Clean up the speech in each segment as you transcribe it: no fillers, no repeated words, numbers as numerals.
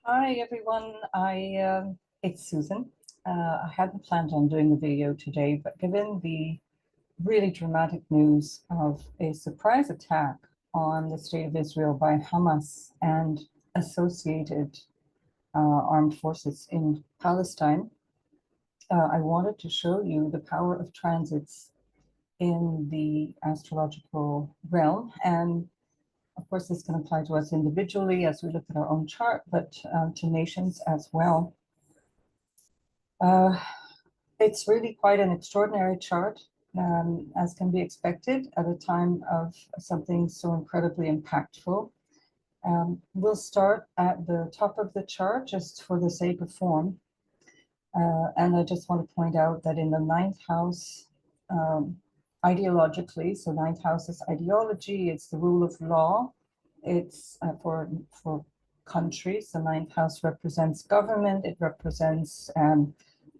Hi everyone, it's Susan. I hadn't planned on doing the video today, but given the really dramatic news of a surprise attack on the state of Israel by Hamas and associated armed forces in Palestine, I wanted to show you the power of transits in the astrological realm. And of course, this can apply to us individually as we look at our own chart, but to nations as well. It's really quite an extraordinary chart, as can be expected at a time of something so incredibly impactful. We'll start at the top of the chart just for the sake of form. And I just want to point out that in the ninth house, ideologically, so ninth house is ideology, it's the rule of law, it's for countries. The ninth house represents government, it represents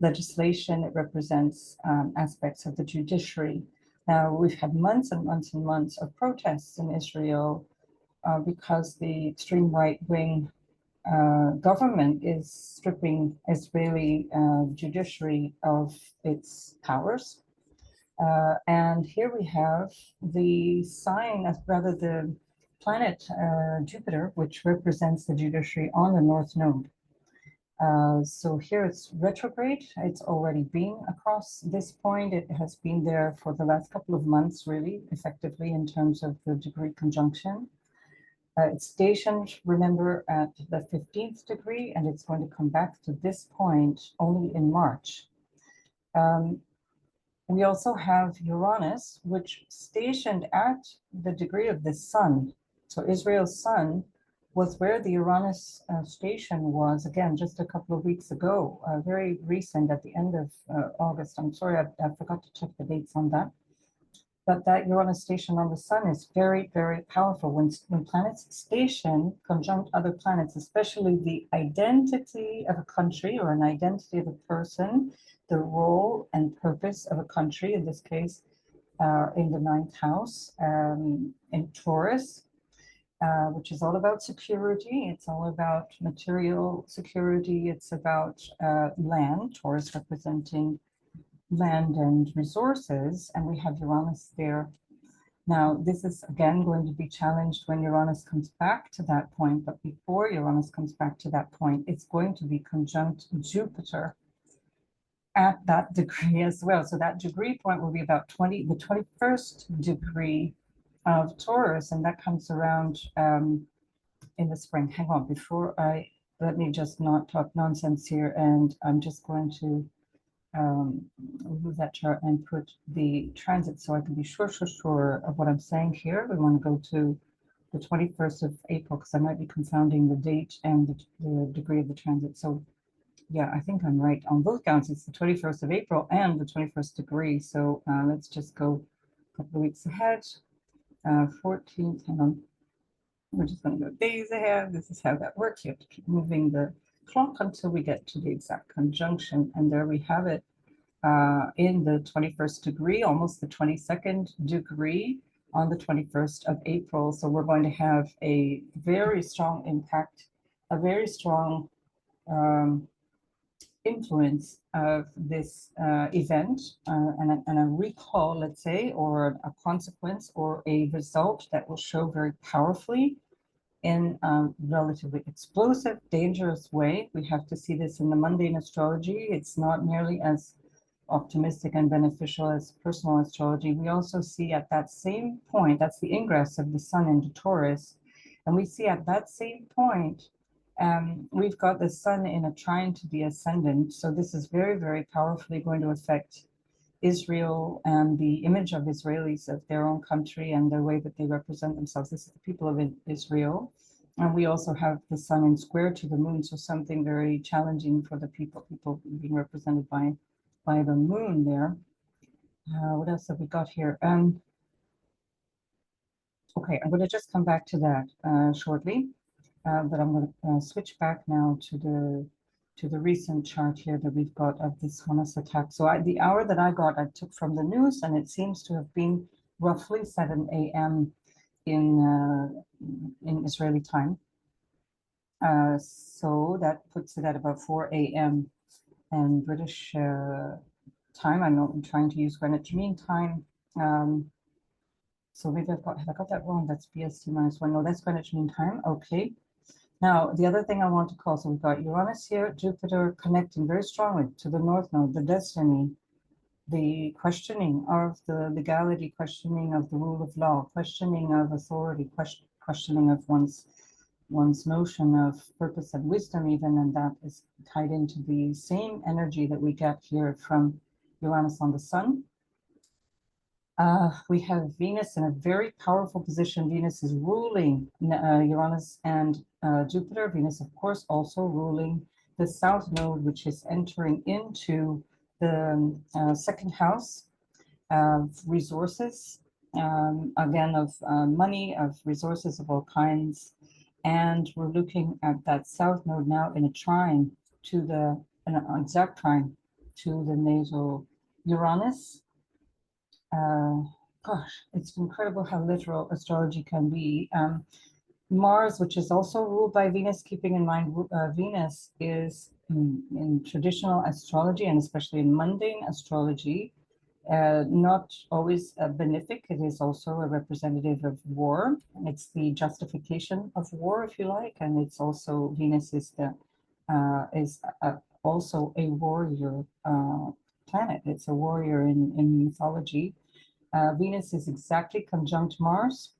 legislation, it represents aspects of the judiciary. Now, we've had months and months and months of protests in Israel because the extreme right-wing government is stripping Israeli judiciary of its powers. And here we have the sign, as rather the planet Jupiter, which represents the judiciary on the North Node. So here it's retrograde. It's already been across this point. It has been there for the last couple of months, really, effectively, in terms of the degree conjunction. It's stationed, remember, at the 15th degree, and it's going to come back to this point only in March. We also have Uranus, which stationed at the degree of the sun. So Israel's sun was where the Uranus station was, again, just a couple of weeks ago, very recent, at the end of August. I'm sorry, I forgot to check the dates on that. But that Uranus station on the sun is very, very powerful. When planets station conjunct other planets, especially the identity of a country or an identity of a person, the role and purpose of a country, in this case, in the ninth house, in Taurus, which is all about security. It's all about material security. It's about land, Taurus representing land and resources, and we have Uranus there. Now, this is again going to be challenged when Uranus comes back to that point, but before Uranus comes back to that point, it's going to be conjunct Jupiter at that degree as well. So that degree point will be about the 21st degree of Taurus, and that comes around in the spring. Hang on, let me just not talk nonsense here, and I'm just going to remove that chart and put the transit so I can be sure of what I'm saying here. We want to go to the 21st of April because I might be confounding the date and the degree of the transit. So yeah, I think I'm right on both counts. It's the 21st of April and the 21st degree. So let's just go a couple of weeks ahead. 14th, hang on. We're just going to go days ahead. This is how that works. You have to keep moving the clock until we get to the exact conjunction. And there we have it in the 21st degree, almost the 22nd degree on the 21st of April. So we're going to have a very strong impact, a very strong influence of this event and a recall, let's say, or a consequence or a result that will show very powerfully in a relatively explosive, dangerous way. We have to see this in the mundane astrology. It's not nearly as optimistic and beneficial as personal astrology. We also see at that same point, that's the ingress of the sun into Taurus, and we see at that same point, we've got the sun in a trine to the ascendant. So this is very, very powerfully going to affect Israel and the image of Israelis of their own country and the way that they represent themselves. This is the people of Israel. And we also have the sun in square to the moon, so something very challenging for the people being represented by the moon there. What else have we got here? Okay, I'm going to just come back to that shortly, but I'm going to switch back now to the recent chart here that we've got of this Hamas attack. So the hour that I got, I took from the news, and it seems to have been roughly 7 a.m. in Israeli time. So that puts it at about 4 a.m. and British time. I'm trying to use Greenwich Mean Time. So maybe have I got that wrong? That's BST -1. No, that's Greenwich Mean Time. Okay. Now, the other thing I want to call, so we've got Uranus here, Jupiter connecting very strongly to the North Node, the destiny, the questioning of the legality, questioning of the rule of law, questioning of authority, questioning of one's notion of purpose and wisdom even, and that is tied into the same energy that we get here from Uranus on the Sun. We have Venus in a very powerful position. Venus is ruling Uranus and Jupiter. Venus, of course, also ruling the South Node, which is entering into the second house of resources, again, of money, of resources of all kinds. And we're looking at that South Node now in a trine to an exact trine to the natal Uranus. Gosh, it's incredible how literal astrology can be. Mars, which is also ruled by Venus, keeping in mind Venus is in traditional astrology and especially in mundane astrology, not always benefic. It is also a representative of war. It's the justification of war, if you like, and it's also Venus is also a warrior planet. It's a warrior in mythology. Venus is exactly conjunct Mars,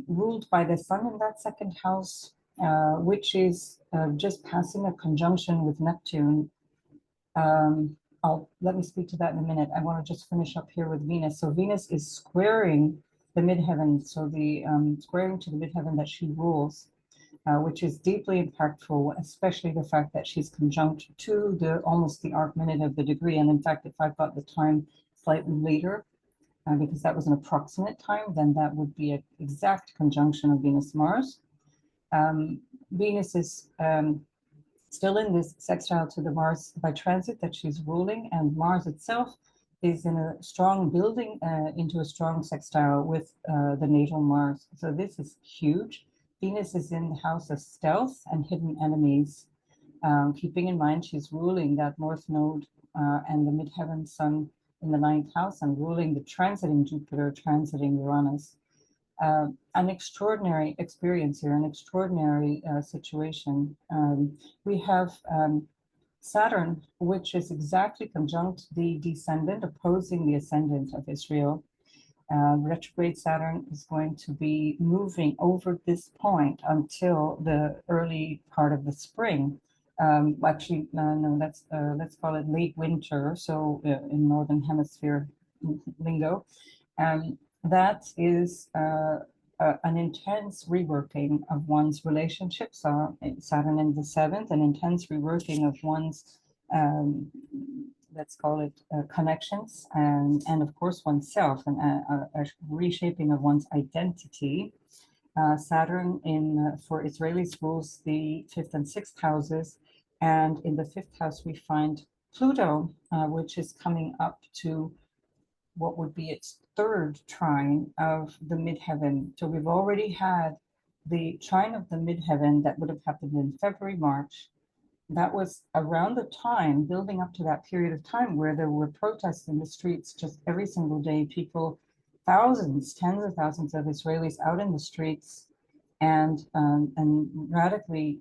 ruled by the Sun in that second house, which is just passing a conjunction with Neptune. Let me speak to that in a minute. I want to just finish up here with Venus. So Venus is squaring the midheaven, so the squaring to the midheaven that she rules, which is deeply impactful, especially the fact that she's conjunct to almost the arc minute of the degree. And in fact, if I've got the time slightly later, because that was an approximate time, then that would be an exact conjunction of Venus-Mars. Venus is still in this sextile to the Mars by transit that she's ruling, and Mars itself is in a strong building into a strong sextile with the natal Mars. So this is huge. Venus is in the house of stealth and hidden enemies, keeping in mind she's ruling that North Node and the midheaven Sun in the 9th house and ruling the transiting Jupiter, transiting Uranus. An extraordinary experience here, an extraordinary situation. We have Saturn, which is exactly conjunct the descendant, opposing the ascendant of Israel. Retrograde Saturn is going to be moving over this point until the early part of the spring. Actually, no, let's call it late winter, so in Northern Hemisphere lingo. That is an intense reworking of one's relationships. Saturn in the 7th, an intense reworking of one's, let's call it connections, and of course oneself, and a reshaping of one's identity. Saturn for Israelis rules the 5th and 6th houses, and in the 5th house we find Pluto, which is coming up to what would be its 3rd trine of the midheaven. So we've already had the trine of the midheaven that would have happened in February, March. That was around the time, building up to that period of time where there were protests in the streets just every single day, people, thousands, tens of thousands of Israelis out in the streets and radically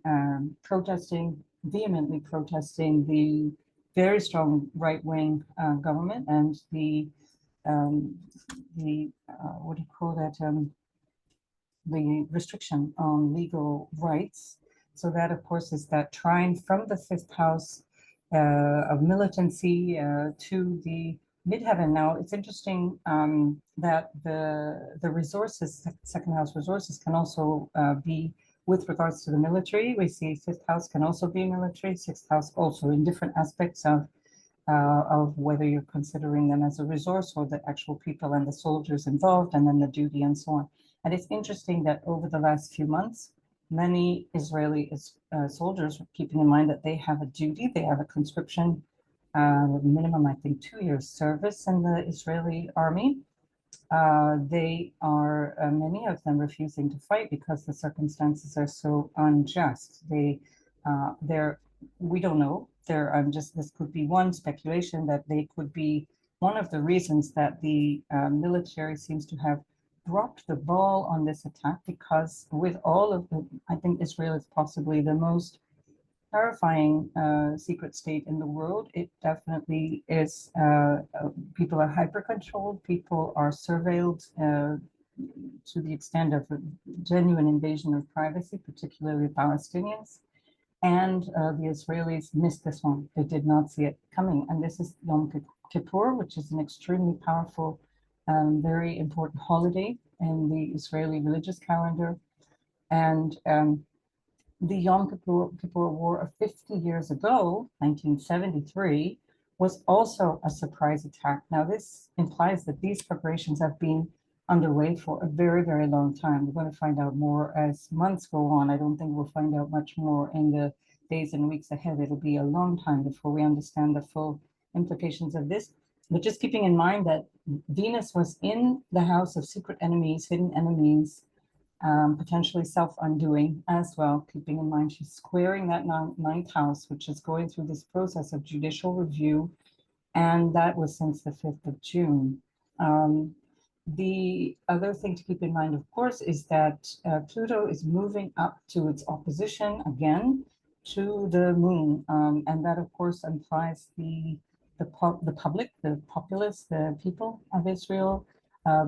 protesting, vehemently protesting the very strong right-wing government and the what do you call that? The restriction on legal rights. So that, of course, is that trine from the 5th house of militancy to the midheaven. Now, it's interesting that the resources, 2nd house resources, can also be with regards to the military. We see 5th house can also be military, 6th house also in different aspects of whether you're considering them as a resource or the actual people and the soldiers involved, and then the duty and so on. And it's interesting that over the last few months, many Israeli soldiers, keeping in mind that they have a duty, they have a conscription, minimum, I think, 2 years service in the Israeli army, They are, many of them, refusing to fight because the circumstances are so unjust. We don't know. This could be one speculation that they could be one of the reasons that the military seems to have dropped the ball on this attack, because with all of I think Israel is possibly the most terrifying secret state in the world. It definitely is. People are hyper controlled. People are surveilled to the extent of a genuine invasion of privacy, particularly Palestinians. And the Israelis missed this one. They did not see it coming. And this is Yom Kippur, which is an extremely powerful, very important holiday in the Israeli religious calendar. And the Yom Kippur War of 50 years ago, 1973, was also a surprise attack. Now, this implies that these preparations have been underway for a very, very long time. We're going to find out more as months go on. I don't think we'll find out much more in the days and weeks ahead. It'll be a long time before we understand the full implications of this. But just keeping in mind that Venus was in the house of secret enemies, hidden enemies, potentially self-undoing as well, keeping in mind she's squaring that ninth house, which is going through this process of judicial review, and that was since the 5th of June. The other thing to keep in mind, of course, is that Pluto is moving up to its opposition again to the moon, and that, of course, implies the public, the populace, the people of Israel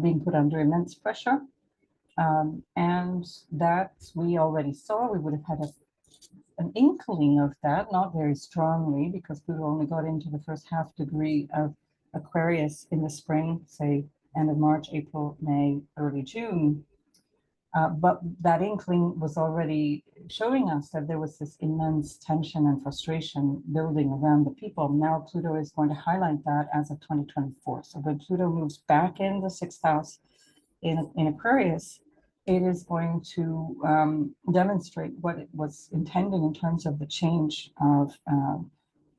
being put under immense pressure. And that we already saw. We would have had an inkling of that, not very strongly, because Pluto only got into the first half degree of Aquarius in the spring, say end of March, April, May, early June. But that inkling was already showing us that there was this immense tension and frustration building around the people. Now Pluto is going to highlight that as of 2024. So when Pluto moves back in the sixth house in Aquarius, it is going to demonstrate what it was intending in terms of the change of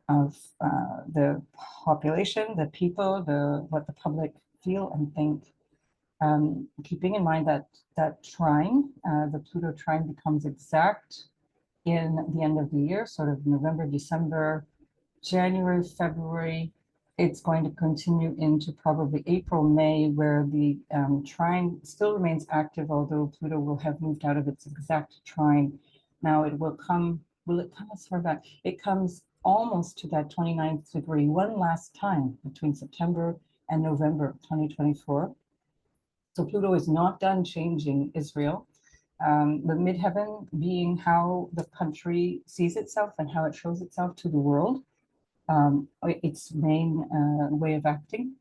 the population, the people, what the public feel and think. Keeping in mind that trine, the Pluto trine, becomes exact in the end of the year, sort of November, December, January, February. It's going to continue into probably April, May, where the trine still remains active, although Pluto will have moved out of its exact trine. Now it will come as far back? It comes almost to that 29th degree one last time between September and November 2024. So Pluto is not done changing Israel. The midheaven being how the country sees itself and how it shows itself to the world. Its main way of acting.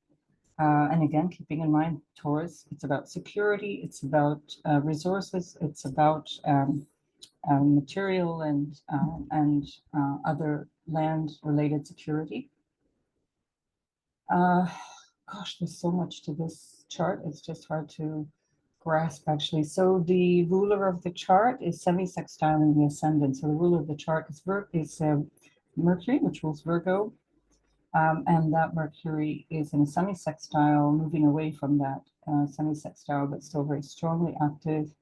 And again, keeping in mind, Taurus, it's about security, it's about resources, it's about material and other land-related security. Gosh, there's so much to this chart. It's just hard to grasp, actually. So the ruler of the chart is semi-sextile in the ascendant. So the ruler of the chart is Mercury, which rules Virgo. And that Mercury is in a semi-sextile, moving away from that semi-sextile, but still very strongly active.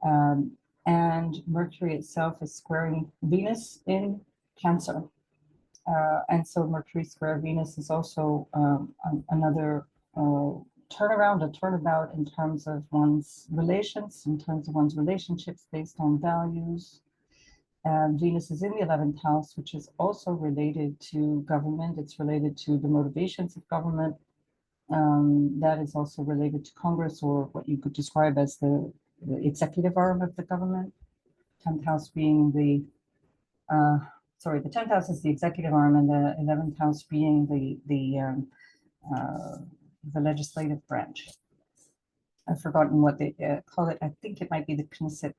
And Mercury itself is squaring Venus in Cancer. And so Mercury square Venus is also another turnaround, a turnabout in terms of one's relations, in terms of one's relationships based on values. Venus is in the 11th house, which is also related to government. It's related to the motivations of government. That is also related to Congress, or what you could describe as the executive arm of the government. 10th house being the 10th house is the executive arm, and the 11th house being the legislative branch. I've forgotten what they call it. I think it might be the Knesset,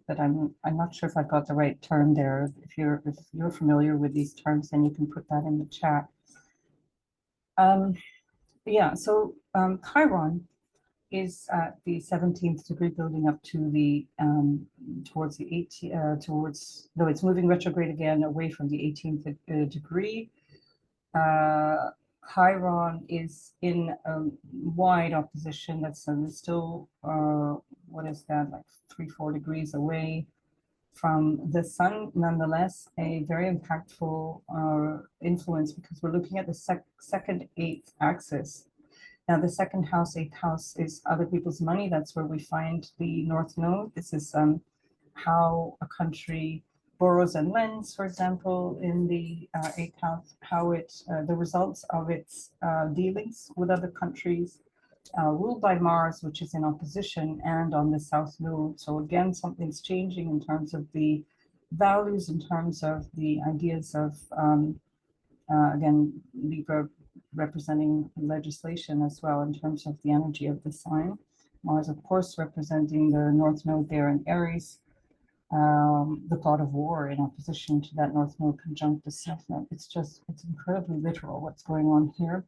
but I'm not sure if I've got the right term there. If you're familiar with these terms, then you can put that in the chat. Yeah, so Chiron is at the 17th degree, building up to the towards the 18th, though it's moving retrograde again away from the 18th degree. Chiron is in wide opposition. That's still, what is that, like 3-4 degrees away from the sun. Nonetheless, a very impactful influence, because we're looking at the second eighth axis. Now, the second house, eighth house, is other people's money. That's where we find the North Node. This is how a country borrows and lends, for example, in the eighth house, how it, the results of its dealings with other countries, ruled by Mars, which is in opposition, and on the South Node. So again, something's changing in terms of the values, in terms of the ideas of, again, Libra representing legislation as well, in terms of the energy of the sign. Mars, of course, representing the North Node there in Aries, the god of war, in opposition to that North Node conjunct the South Node. It's incredibly literal what's going on here.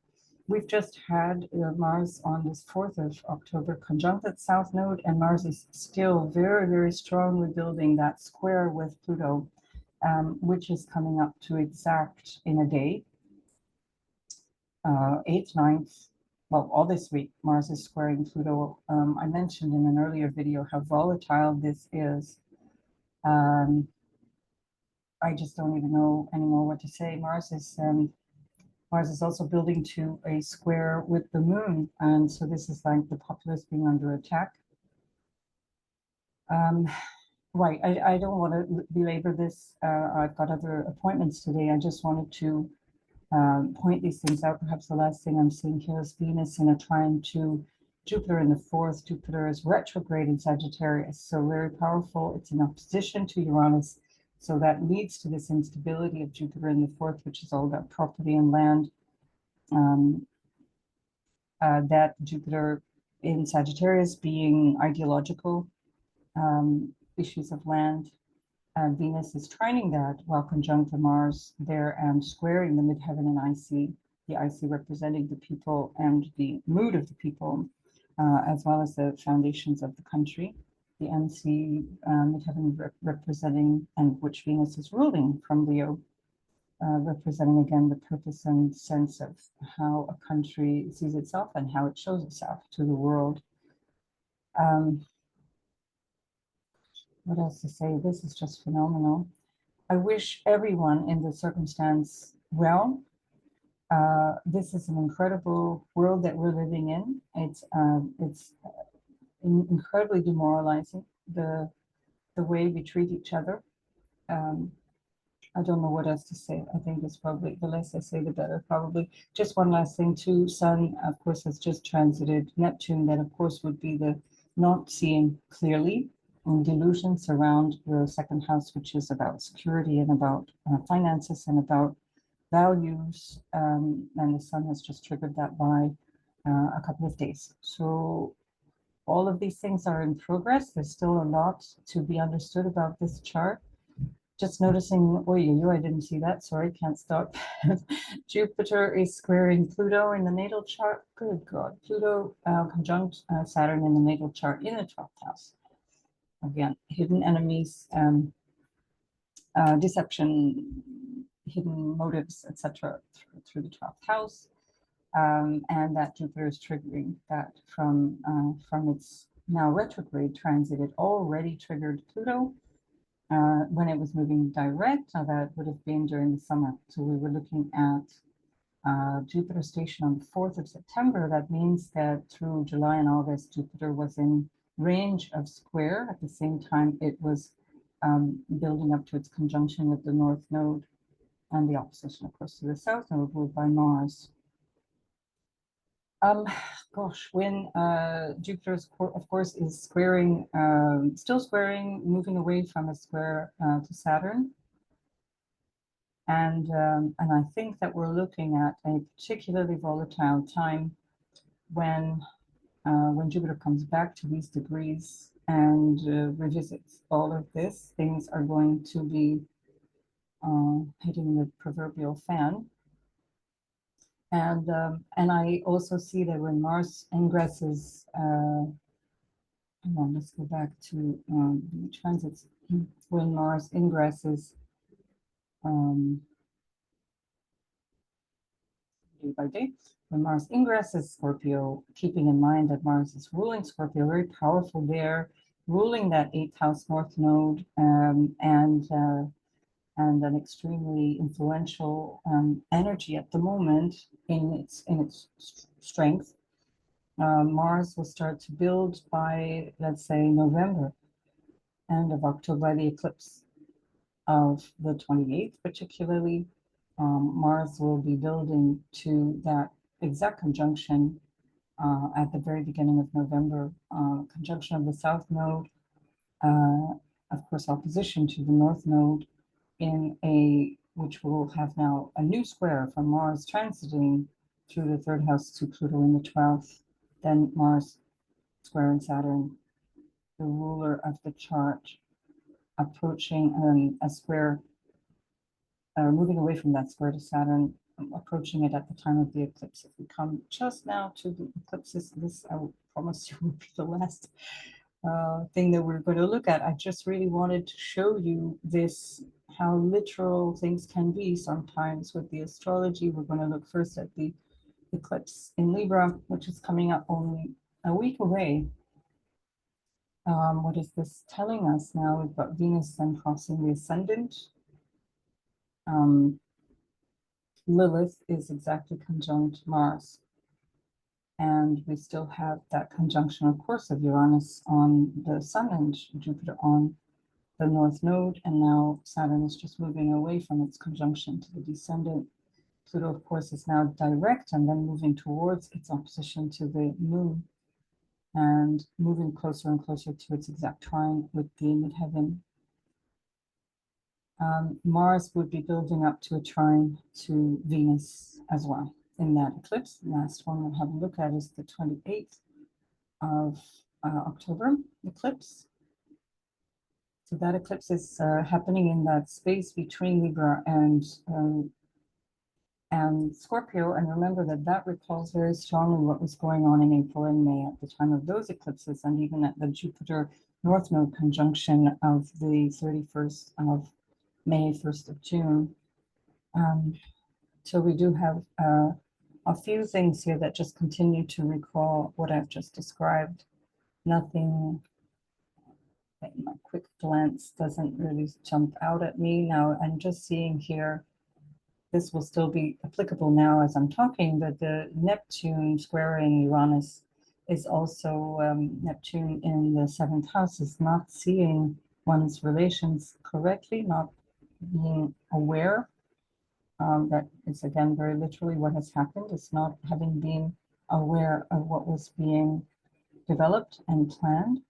We've just had Mars on this 4th of October conjunct that South Node, and Mars is still very, very strongly building that square with Pluto, which is coming up to exact in a day, 8th, 9th, well, all this week, Mars is squaring Pluto. I mentioned in an earlier video how volatile this is. I just don't even know anymore what to say. Mars is also building to a square with the moon, and so this is like the populace being under attack. Right, I don't want to belabor this. I've got other appointments today. I just wanted to point these things out. Perhaps the last thing I'm seeing here is Venus in a trine to Jupiter in the 4th. Jupiter is retrograde in Sagittarius, so very powerful. It's in opposition to Uranus, so that leads to this instability of Jupiter in the 4th, which is all about property and land. That Jupiter in Sagittarius being ideological, issues of land. Venus is trining that while conjunct to Mars there and squaring the midheaven and IC, the IC representing the people and the mood of the people, as well as the foundations of the country. The MC midheaven representing, and which Venus is ruling from Leo, representing again the purpose and sense of how a country sees itself and how it shows itself to the world. What else to say? This is just phenomenal. I wish everyone in this circumstance well. This is an incredible world that we're living in. It's incredibly demoralizing, the way we treat each other. I don't know what else to say. I think it's probably, the less I say, the better, probably. Just one last thing too. Sun, of course, has just transited Neptune. That, of course, would be the not seeing clearly, and delusions around the second house, which is about security and about finances and about values. And the sun has just triggered that by a couple of days. So all of these things are in progress. There's still a lot to be understood about this chart. Just noticing, oh, I didn't see that. Sorry, can't stop. Jupiter is squaring Pluto in the natal chart. Good God. Pluto conjunct Saturn in the natal chart in the 12th house. Again, hidden enemies, deception, hidden motives, etc., through the 12th house. And that Jupiter is triggering that from its now retrograde transit. It already triggered Pluto when it was moving direct. Now that would have been during the summer. So we were looking at Jupiter station on the 4th of September. That means that through July and August, Jupiter was in range of square. At the same time, it was building up to its conjunction with the North Node, and the opposition, of course, to the South Node ruled by Mars. Gosh, when Jupiter, of course, is squaring, still squaring, moving away from a square to Saturn. And I think that we're looking at a particularly volatile time when Jupiter comes back to these degrees and revisits all of this. Things are going to be hitting the proverbial fan. And I also see that when Mars ingresses, let's go back to the transits. When Mars ingresses day by day. When Mars ingresses Scorpio, keeping in mind that Mars is ruling Scorpio, very powerful there, ruling that 8th house North Node, and an extremely influential energy at the moment in its strength. Mars will start to build by, let's say, November, end of October, by the eclipse of the 28th, particularly. Mars will be building to that exact conjunction at the very beginning of November, conjunction of the South Node, of course, opposition to the North Node, which will have now a new square from Mars transiting through the 3rd house to Pluto in the 12th, then Mars squaring Saturn, the ruler of the chart, approaching a square, moving away from that square to Saturn, approaching it at the time of the eclipse. If we come just now to the eclipses, this I will promise you will be the last thing that we're going to look at. I just really wanted to show you this, how literal things can be sometimes with the astrology. We're going to look first at the eclipse in Libra, which is coming up only a week away. What is this telling us now? We've got Venus then crossing the ascendant. Lilith is exactly conjunct Mars. And we still have that conjunction, of course, of Uranus on the Sun and Jupiter on the North Node. And now Saturn is just moving away from its conjunction to the descendant. Pluto, of course, is now direct and then moving towards its opposition to the Moon and moving closer and closer to its exact trine with the midheaven. Mars would be building up to a trine to Venus as well in that eclipse. The last one we'll have a look at is the 28th of October eclipse. So that eclipse is happening in that space between Libra and Scorpio. And remember that that recalls very strongly what was going on in April and May at the time of those eclipses, and even at the Jupiter North Node conjunction of the 31st of May, 1st of June. So we do have a few things here that just continue to recall what I've just described. Nothing, my quick glance doesn't really jump out at me. Now I'm just seeing here, this will still be applicable now as I'm talking, but the Neptune squaring Uranus is also Neptune in the 7th house is not seeing one's relations correctly, not being aware. That is again very literally what has happened. It's not having been aware of what was being developed and planned,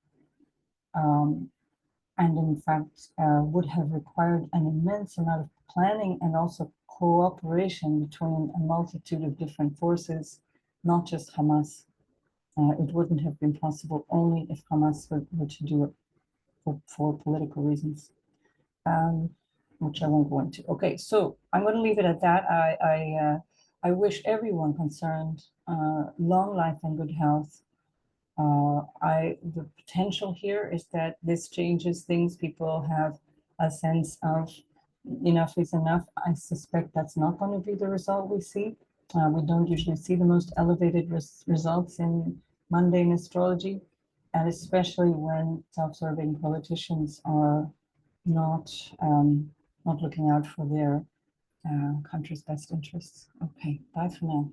and in fact would have required an immense amount of planning and also cooperation between a multitude of different forces, not just Hamas. It wouldn't have been possible only if Hamas were to do it for political reasons. Which I won't go into. Okay, so I'm going to leave it at that. I wish everyone concerned long life and good health. The potential here is that this changes things. People have a sense of enough is enough. I suspect that's not going to be the result we see. We don't usually see the most elevated results in mundane astrology, and especially when self-serving politicians are not looking out for their country's best interests. Okay, bye for now.